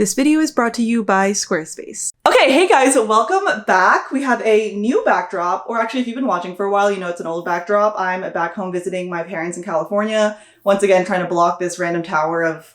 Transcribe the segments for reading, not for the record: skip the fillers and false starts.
This video is brought to you by Squarespace. Okay, hey guys, welcome back. We have a new backdrop, or actually if you've been watching for a while, you know it's an old backdrop. I'm back home visiting my parents in California. Once again, trying to block this random tower of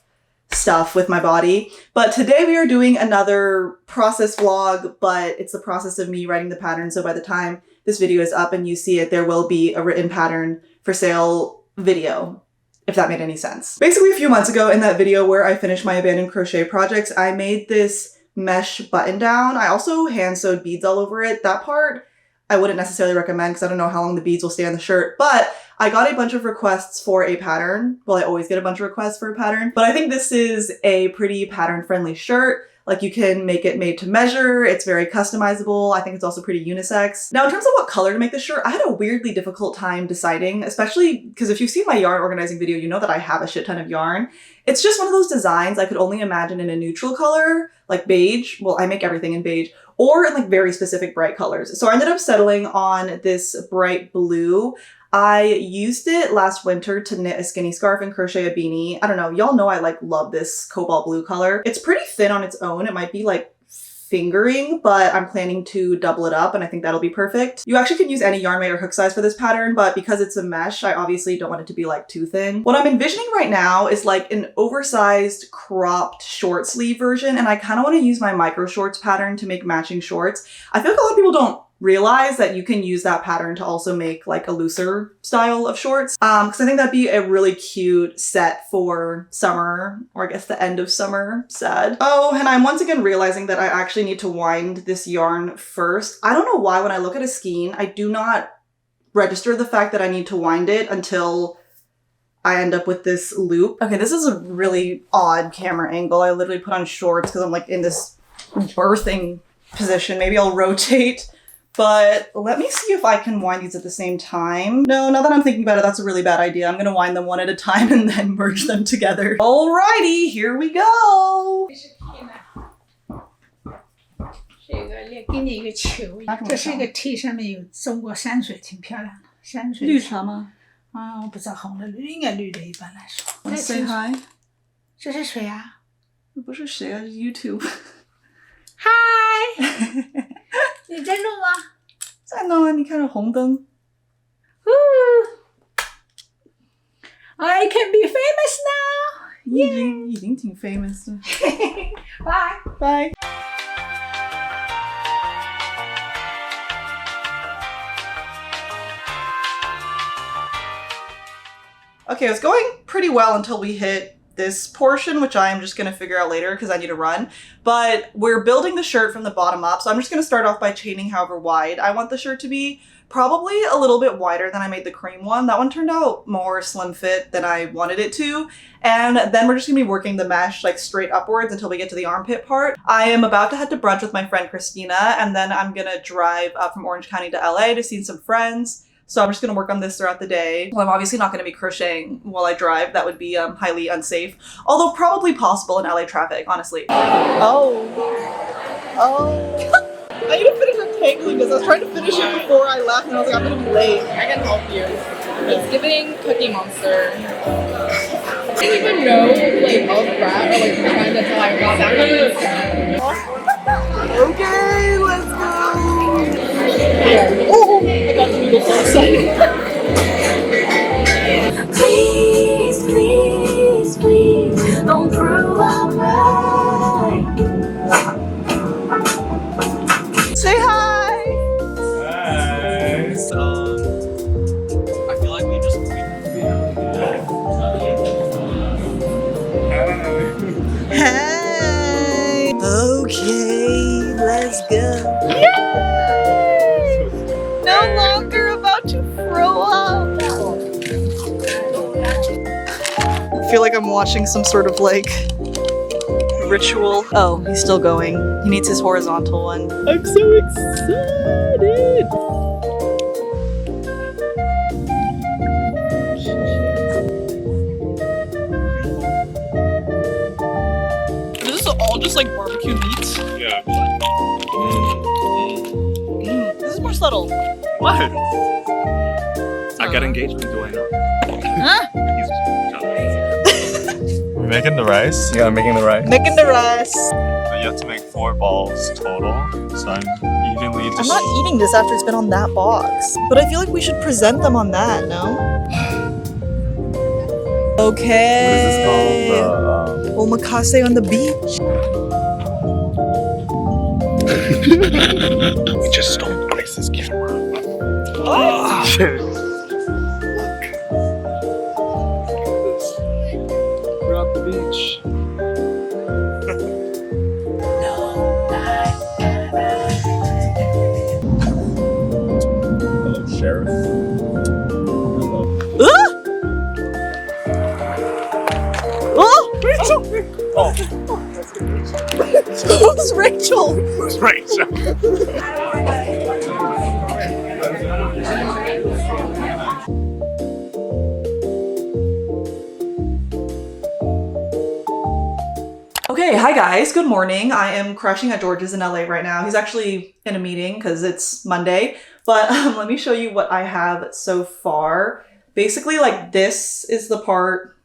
stuff with my body. But today we are doing another process vlog, but it's the process of me writing the pattern. So by the time this video is up and you see it, there will be a written pattern for sale video, if that made any sense. Basically, a few months ago in that video where I finished my abandoned crochet projects, I made this mesh button down. I also hand sewed beads all over it. That part I wouldn't necessarily recommend because I don't know how long the beads will stay on the shirt, but I got a bunch of requests for a pattern. Well, I always get a bunch of requests for a pattern, but I think this is a pretty pattern-friendly shirt. Like, you can make it made to measure. It's very customizable. I think it's also pretty unisex. Now, in terms of what color to make this shirt, I had a weirdly difficult time deciding, especially because if you've seen my yarn organizing video, you know that I have a shit ton of yarn. It's just one of those designs I could only imagine in a neutral color, like beige. Well, I make everything in beige, or in like very specific bright colors. So I ended up settling on this bright blue. I used it last winter to knit a skinny scarf and crochet a beanie. I don't know, y'all know I love this cobalt blue color. It's pretty thin on its own. It might be like fingering, but I'm planning to double it up and I think that'll be perfect. You actually can use any yarn weight or hook size for this pattern, but because it's a mesh, I obviously don't want it to be like too thin. What I'm envisioning right now is like an oversized cropped short sleeve version, and I kind of want to use my micro shorts pattern to make matching shorts. I feel like a lot of people don't realize that you can use that pattern to also make like a looser style of shorts. Because I think that'd be a really cute set for summer, or I guess the end of summer, sad. Oh, and I'm once again realizing that I actually need to wind this yarn first. I don't know why when I look at a skein, I do not register the fact that I need to wind it until I end up with this loop. Okay, this is a really odd camera angle. I literally put on shorts because I'm like in this birthing position. Maybe I'll rotate. But let me see if I can wind these at the same time. No, now that I'm thinking about it, that's a really bad idea. I'm gonna wind them one at a time and then merge them together. Alrighty, here we go! 给你一个球，这是一个 T， 上面有中国山水，挺漂亮的。山水绿茶吗？啊，我不知道红的绿，应该绿的，一般来说。 Say hi。这是谁啊？不是谁啊，是 YouTube。Hi。你在录吗？在呢，你看着红灯。I can be famous now. 你已经挺 famous 了。Bye. Bye. Okay, it was going pretty well until we hit this portion, which I'm just going to figure out later because I need to run. But we're building the shirt from the bottom up, so I'm just going to start off by chaining however wide I want the shirt to be. Probably a little bit wider than I made the cream one. That one turned out more slim fit than I wanted it to. And then we're just going to be working the mesh like straight upwards until we get to the armpit part. I am about to head to brunch with my friend Christina, and then I'm going to drive up from Orange County to LA to see some friends. So I'm just going to work on this throughout the day. Well, I'm obviously not going to be crocheting while I drive. That would be highly unsafe. Although probably possible in LA traffic, honestly. Oh. I need to finish untangling this. I was trying to finish it before I left and I was like, I'm going to be late. I can help you. It's giving Cookie Monster. I didn't even know like of that or like pretend until I got back on this. Okay, let's go. Oh, I got the needle so excited. Please, please, please, don't throw away. Say hi. Hi. I feel like we just Hey. Okay, let's go. Yay! No longer about to throw up. I feel like I'm watching some sort of like ritual. Oh, he's still going. He needs his horizontal one. I'm so excited! This is all just like barbecue meat. Yeah. This is more subtle. What? I got engagement, do I know? Huh? He's You making the rice? Yeah, I'm making the rice. Making the rice. But you have to make 4 balls total. So I'm evenly I'm not eating this after it's been on that box. But I feel like we should present them on that, no? Okay. What is this called? Omakase on the beach. We just stole Grace's camera. Oh. We're at the beach. Hello, Sheriff. Oh, Rachel! Oh, Who's Rachel? who's Rachel? Okay, hi guys, good morning. I am crashing at George's in LA right now. He's actually in a meeting because it's Monday, but let me show you what I have so far. Basically, like, this is the part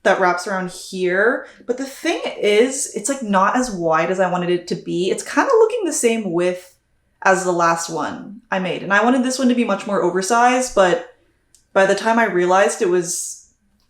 that wraps around here, but the thing is, it's like not as wide as I wanted it to be. It's kind of looking the same width as the last one I made, and I wanted this one to be much more oversized, but by the time I realized it was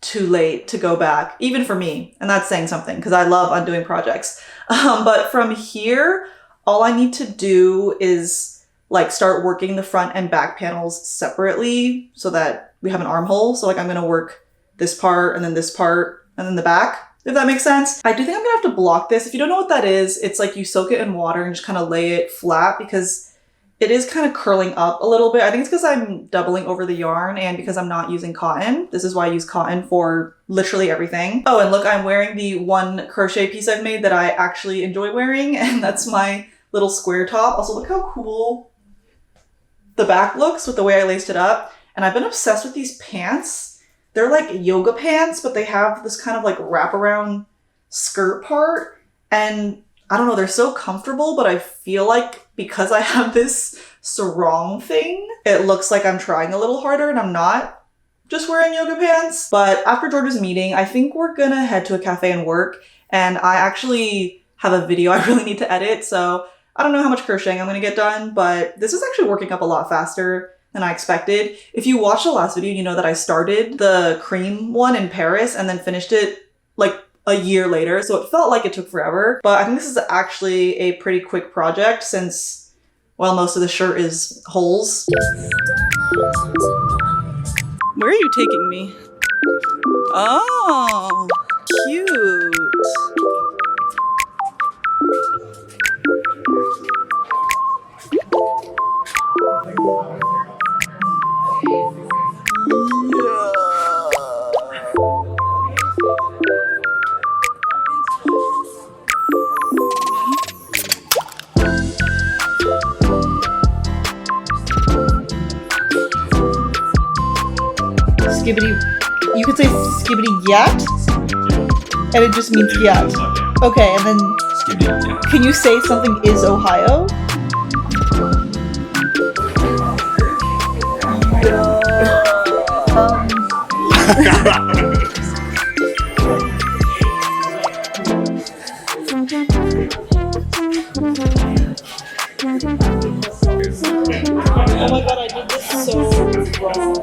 too late to go back, even for me, and that's saying something because I love undoing projects. But from here, all I need to do is like start working the front and back panels separately so that we have an armhole. So like I'm gonna work this part and then this part and then the back, if that makes sense. I do think I'm gonna have to block this. If you don't know what that is, it's like you soak it in water and just kind of lay it flat because it is kind of curling up a little bit. I think it's because I'm doubling over the yarn and because I'm not using cotton. This is why I use cotton for literally everything. Oh, and look, I'm wearing the one crochet piece I've made that I actually enjoy wearing, and that's my little square top. Also, look how cool the back looks with the way I laced it up. And I've been obsessed with these pants. They're like yoga pants, but they have this kind of like wraparound skirt part. And I don't know, they're so comfortable, but I feel like because I have this sarong thing, it looks like I'm trying a little harder and I'm not just wearing yoga pants. But after George's meeting, I think we're gonna head to a cafe and work. And I actually have a video I really need to edit, so I don't know how much crocheting I'm gonna get done, but this is actually working up a lot faster than I expected. If you watched the last video, you know that I started the cream one in Paris and then finished it like a year later, so it felt like it took forever. But I think this is actually a pretty quick project since, well, most of the shirt is holes. Where are you taking me? Oh, cute. Skibbity, you could say skibbity yat, and it just means yat. Okay, and then can you say something is Ohio? Oh my god, I did this so wrong.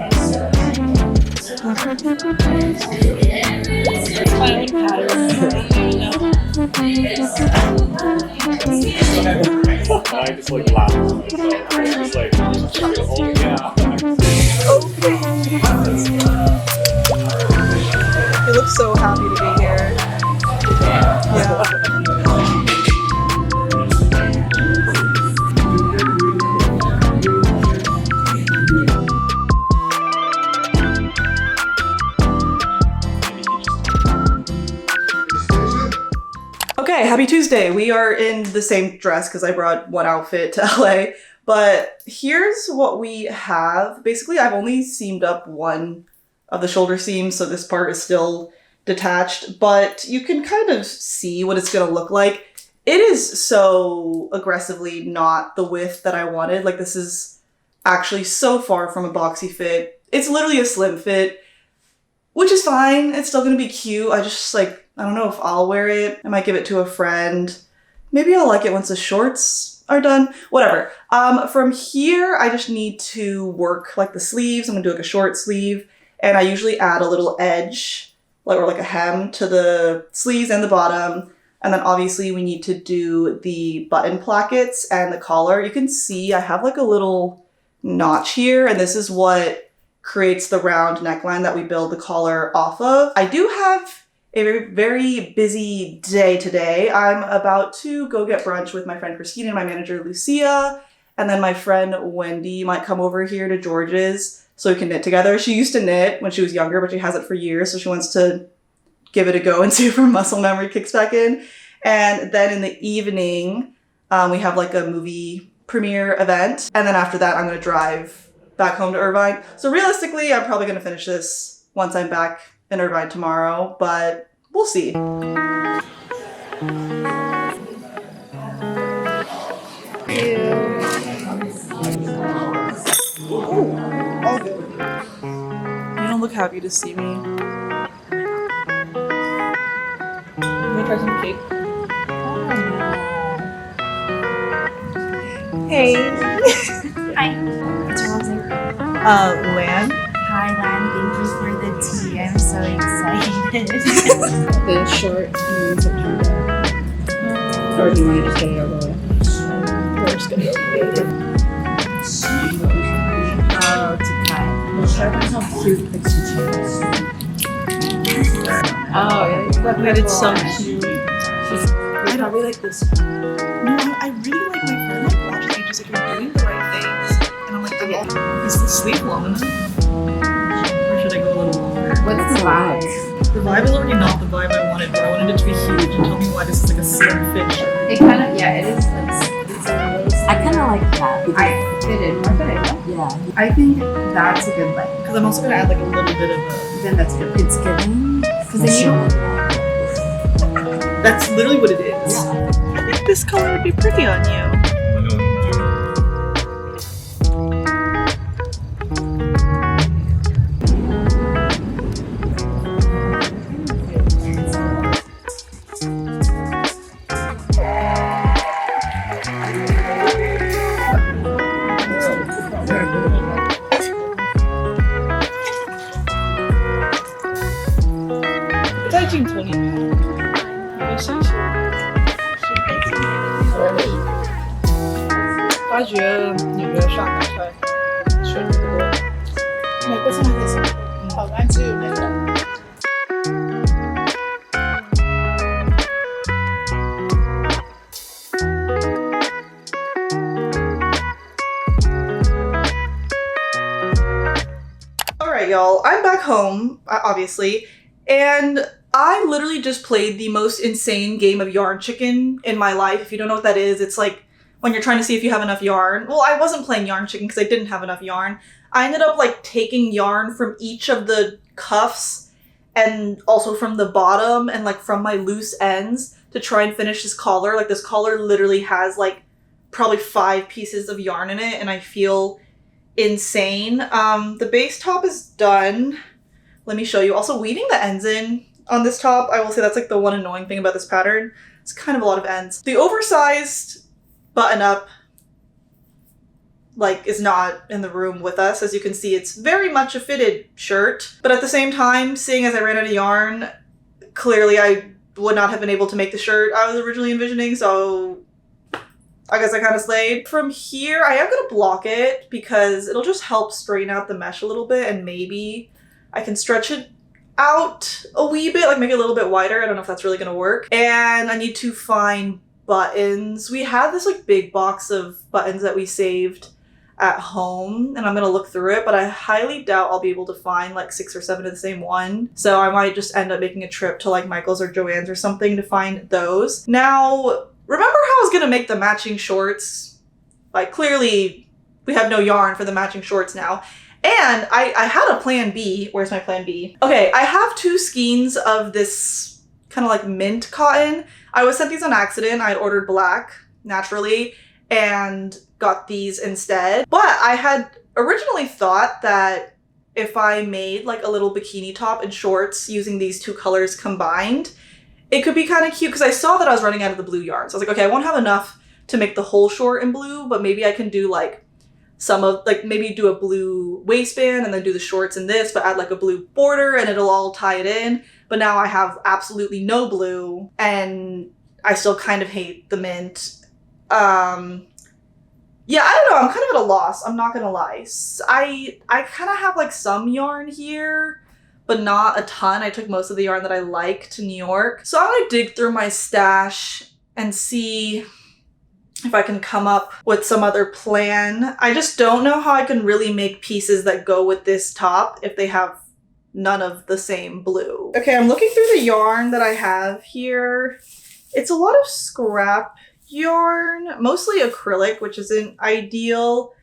It's my own pattern. I just like laugh. Just like, oh yeah. You look so happy to be here. Yeah. Okay, happy Tuesday. We are in the same dress because I brought one outfit to LA, but here's what we have. Basically, I've only seamed up one of the shoulder seams, so this part is still detached, but you can kind of see what it's gonna look like. It is so aggressively not the width that I wanted. Like, this is actually so far from a boxy fit. It's literally a slim fit, which is fine. It's still gonna be cute. I just like I don't know if I'll wear it. I might give it to a friend. Maybe I'll like it once the shorts are done. Whatever. From here, I just need to work like the sleeves. I'm gonna do like a short sleeve. And I usually add a little edge, or like a hem to the sleeves and the bottom. And then obviously we need to do the button plackets and the collar. You can see I have like a little notch here, and this is what creates the round neckline that we build the collar off of. I do have a very, very busy day today. I'm about to go get brunch with my friend Christine and my manager Lucia, and then my friend Wendy might come over here to George's so we can knit together. She used to knit when she was younger, but she hasn't for years, so she wants to give it a go and see if her muscle memory kicks back in. And then in the evening, we have like a movie premiere event. And then after that, I'm gonna drive back home to Irvine. So realistically, I'm probably gonna finish this once I'm back in Irvine tomorrow, but we'll see. All good. You don't look happy to see me. Wanna try some cake? Hey. Hi. What's your mom's name? Lan. Hi, Lan. Thank you for the tea. I'm so excited. The short in September. Or do you want to just get it over with? We're just gonna go over it. Oh, to cut. The sharpens on cute pictures. Oh, yeah. But it's so cute. I probably like this. No, I really like my friend like watching you just like you're doing the right things. And I'm like, is the sleeve long enough? Or should I go a little longer? What's the vibe? The vibe is already not the vibe I wanted, but I wanted it to be huge. And tell me why this is like a slim fit shirt. It kind of, yeah, it is like, I kind of like that. I fitted, more fitted. Yeah. I think that's a good length. Because I'm also gonna add like a little bit of a. Then that's good. It's giving. Because then you don't. That's literally what it is. Yeah. I think this color would be pretty on you.在镜头里面，我想想，发觉纽约上海菜选择不多，美国菜还行，台湾只有那个。Alright, y'all, I'm back home, obviously, and I literally just played the most insane game of yarn chicken in my life. If you don't know what that is, it's like when you're trying to see if you have enough yarn. Well, I wasn't playing yarn chicken because I didn't have enough yarn. I ended up like taking yarn from each of the cuffs and also from the bottom and like from my loose ends to try and finish this collar. Like this collar literally has like probably 5 pieces of yarn in it and I feel insane. The base top is done. Let me show you. Also, weaving the ends in on this top, I will say that's like the one annoying thing about this pattern. It's kind of a lot of ends. The oversized button up like is not in the room with us. As you can see, it's very much a fitted shirt. But at the same time, seeing as I ran out of yarn, clearly I would not have been able to make the shirt I was originally envisioning, so I guess I kind of slayed. From here, I am going to block it because it'll just help straighten out the mesh a little bit and maybe I can stretch it out a wee bit, like make it a little bit wider. I don't know if that's really going to work. And I need to find buttons. We have this like big box of buttons that we saved at home and I'm going to look through it, but I highly doubt I'll be able to find like 6 or 7 of the same one. So I might just end up making a trip to like Michael's or Joann's or something to find those. Now, remember how I was going to make the matching shorts? Like clearly we have no yarn for the matching shorts now. And I had a plan B. Where's my plan B? Okay, I have 2 skeins of this kind of like mint cotton. I was sent these on accident. I had ordered black, naturally, and got these instead. But I had originally thought that if I made like a little bikini top and shorts using these 2 colors combined, it could be kind of cute because I saw that I was running out of the blue yarn. So I was like, okay, I won't have enough to make the whole short in blue, but maybe I can do like maybe do a blue waistband and then do the shorts in this, but add like a blue border and it'll all tie it in. But now I have absolutely no blue and I still kind of hate the mint. Yeah, I don't know. I'm kind of at a loss. I'm not gonna lie. I kind of have like some yarn here, but not a ton. I took most of the yarn that I like to New York. So I'm gonna dig through my stash and see if I can come up with some other plan. I just don't know how I can really make pieces that go with this top if they have none of the same blue. Okay, I'm looking through the yarn that I have here. It's a lot of scrap yarn, mostly acrylic, which isn't ideal,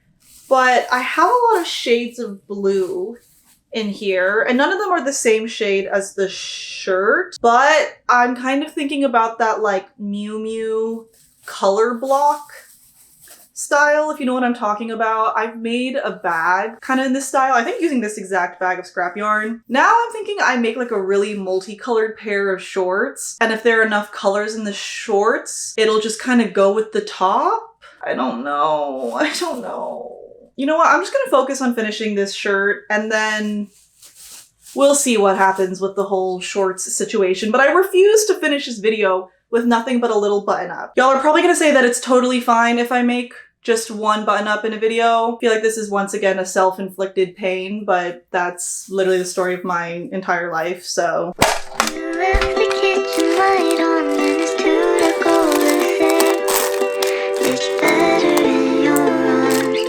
but I have a lot of shades of blue in here, and none of them are the same shade as the shirt, but I'm kind of thinking about that like Miu Miu color block style, if you know what I'm talking about. I've made a bag kind of in this style, I think using this exact bag of scrap yarn. Now I'm thinking I make like a really multicolored pair of shorts, and if there are enough colors in the shorts, it'll just kind of go with the top. I don't know. You know what? I'm just gonna focus on finishing this shirt and then we'll see what happens with the whole shorts situation. But I refuse to finish this video with nothing but a little button up. Y'all are probably gonna say that it's totally fine if I make just one button up in a video. I feel like this is once again a self-inflicted pain, but that's literally the story of my entire life, so. You left the kitchen light on and it's 2 to go with it. It's better in your arms.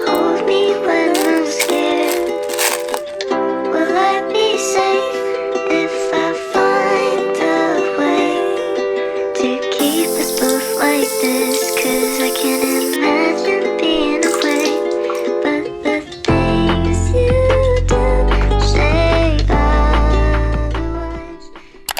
Hold me when I'm scared. Will I be safe if I find a way to keep us both like this? 'Cause I can't imagine being away. But the things you do say otherwise.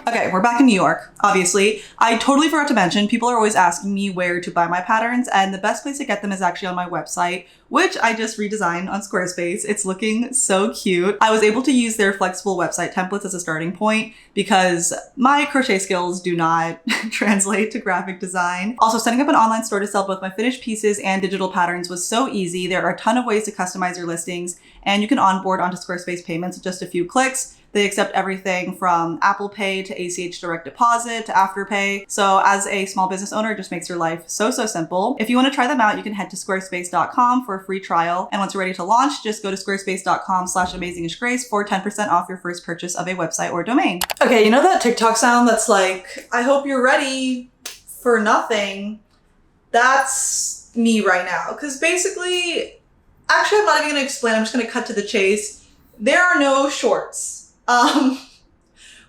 Okay, we're back in New York, obviously. I totally forgot to mention, people are always asking me where to buy my patterns, and the best place to get them is actually on my website, which I just redesigned on Squarespace. It's looking so cute. I was able to use their flexible website templates as a starting point because my crochet skills do not translate to graphic design. Also, setting up an online store to sell both my finished pieces and digital patterns was so easy. There are a ton of ways to customize your listings, and you can onboard onto Squarespace payments with just a few clicks. They accept everything from Apple Pay to ACH direct deposit to Afterpay. So as a small business owner, it just makes your life so simple. If you want to try them out, you can head to squarespace.com for a free trial. And once you're ready to launch, just go to squarespace.com/amazingishgrace for 10% off your first purchase of a website or domain. Okay, you know that TikTok sound that's like, I hope you're ready for nothing? That's me right now. Because basically, actually, I'm not even going to explain. I'm just going to cut to the chase. There are no shorts.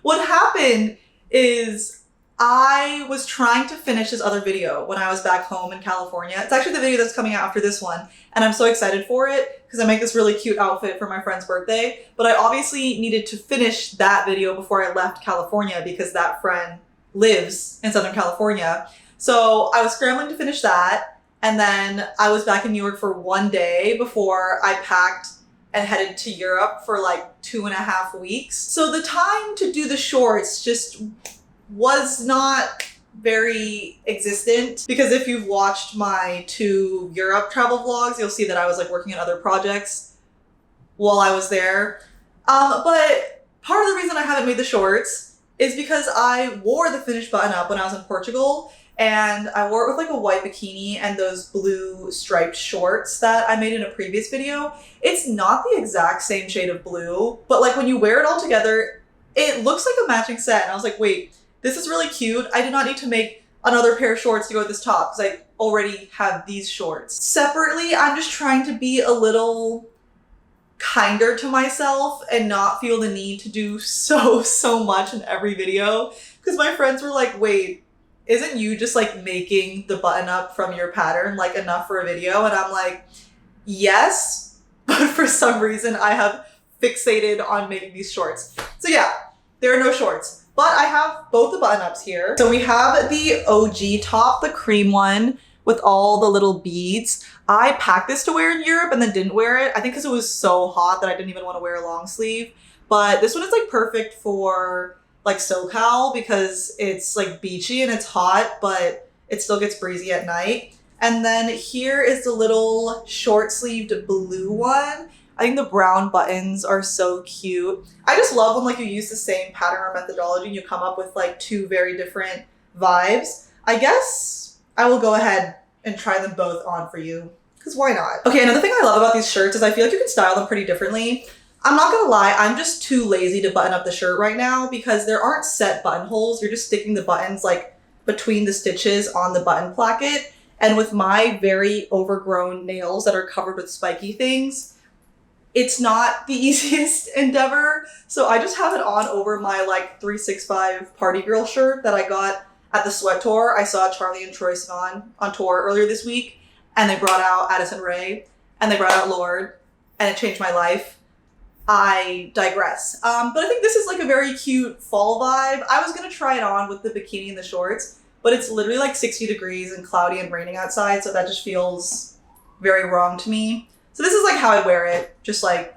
What happened is I was trying to finish this other video when I was back home in California. It's actually the video that's coming out after this one, and I'm so excited for it because I make this really cute outfit for my friend's birthday, but I obviously needed to finish that video before I left California because that friend lives in Southern California. So I was scrambling to finish that, and then I was back in New York for one day before I packed and headed to Europe for like 2.5 weeks. So the time to do the shorts just was not very existent, because if you've watched my 2 Europe travel vlogs, you'll see that I was like working on other projects while I was there. But part of the reason I haven't made the shorts is because I wore the finished button up when I was in Portugal, and I wore it with like a white bikini and those blue striped shorts that I made in a previous video. It's not the exact same shade of blue, but like when you wear it all together, it looks like a matching set. And I was like, wait, this is really cute. I did not need to make another pair of shorts to go with this top because I already have these shorts. Separately, I'm just trying to be a little kinder to myself and not feel the need to do so much in every video. Because my friends were like, wait, isn't you just like making the button up from your pattern like enough for a video? And I'm like, yes, but for some reason I have fixated on making these shorts. So yeah, there are no shorts, but I have both the button ups here. So we have the OG top, the cream one with all the little beads. I packed this to wear in Europe and then didn't wear it. I think because it was so hot that I didn't even want to wear a long sleeve. But this one is like perfect for like SoCal because it's like beachy and it's hot, but it still gets breezy at night. And then here is the little short sleeved blue one. I think the brown buttons are so cute. I just love when like you use the same pattern or methodology and you come up with like two very different vibes. I guess I will go ahead and try them both on for you, because why not? Okay, another thing I love about these shirts is I feel like you can style them pretty differently. I'm not gonna lie, I'm just too lazy to button up the shirt right now because there aren't set buttonholes. You're just sticking the buttons like between the stitches on the button placket. And with my very overgrown nails that are covered with spiky things, it's not the easiest endeavor. So I just have it on over my like 365 party girl shirt that I got at the sweat tour. I saw Charlie and Troye Sivan on tour earlier this week, and they brought out Addison Rae and they brought out Lorde, and it changed my life. I digress. But I think this is like a very cute fall vibe. I was gonna try it on with the bikini and the shorts, but it's literally like 60 degrees and cloudy and raining outside, so that just feels very wrong to me. So this is like how I'd wear it, just like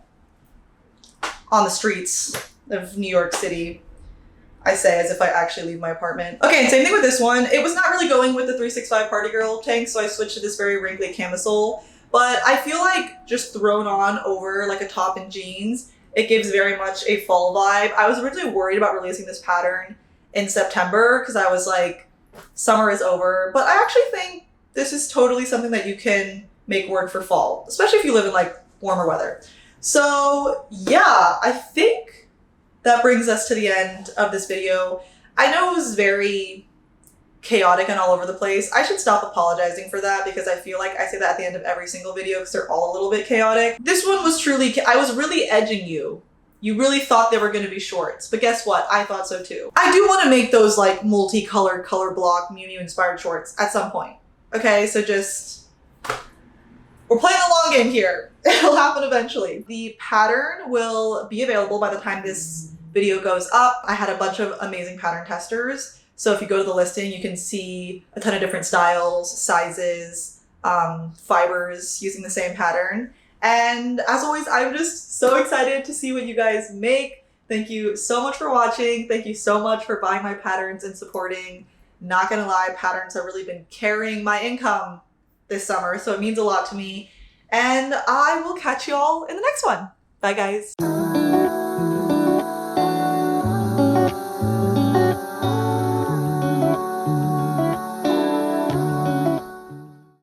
on the streets of New York City. I say as if I actually leave my apartment. Okay, and same thing with this one. It was not really going with the 365 Party Girl tank, so I switched to this very wrinkly camisole. But I feel like just thrown on over like a top and jeans, it gives very much a fall vibe. I was originally worried about releasing this pattern in September because I was like, summer is over. But I actually think this is totally something that you can make work for fall, especially if you live in like warmer weather. So yeah, I think that brings us to the end of this video. I know it was very chaotic and all over the place. I should stop apologizing for that because I feel like I say that at the end of every single video because they're all a little bit chaotic. This one was truly, I was really edging you. You really thought they were going to be shorts, but guess what? I thought so too. I do want to make those like multicolored color block Miu Miu inspired shorts at some point. Okay, so just, we're playing a long game here. It'll happen eventually. The pattern will be available by the time this video goes up. I had a bunch of amazing pattern testers. So if you go to the listing, you can see a ton of different styles, sizes, fibers using the same pattern. And as always, I'm just so excited to see what you guys make. Thank you so much for watching. Thank you so much for buying my patterns and supporting. Not gonna lie, patterns have really been carrying my income this summer, so it means a lot to me. And I will catch y'all in the next one. Bye guys.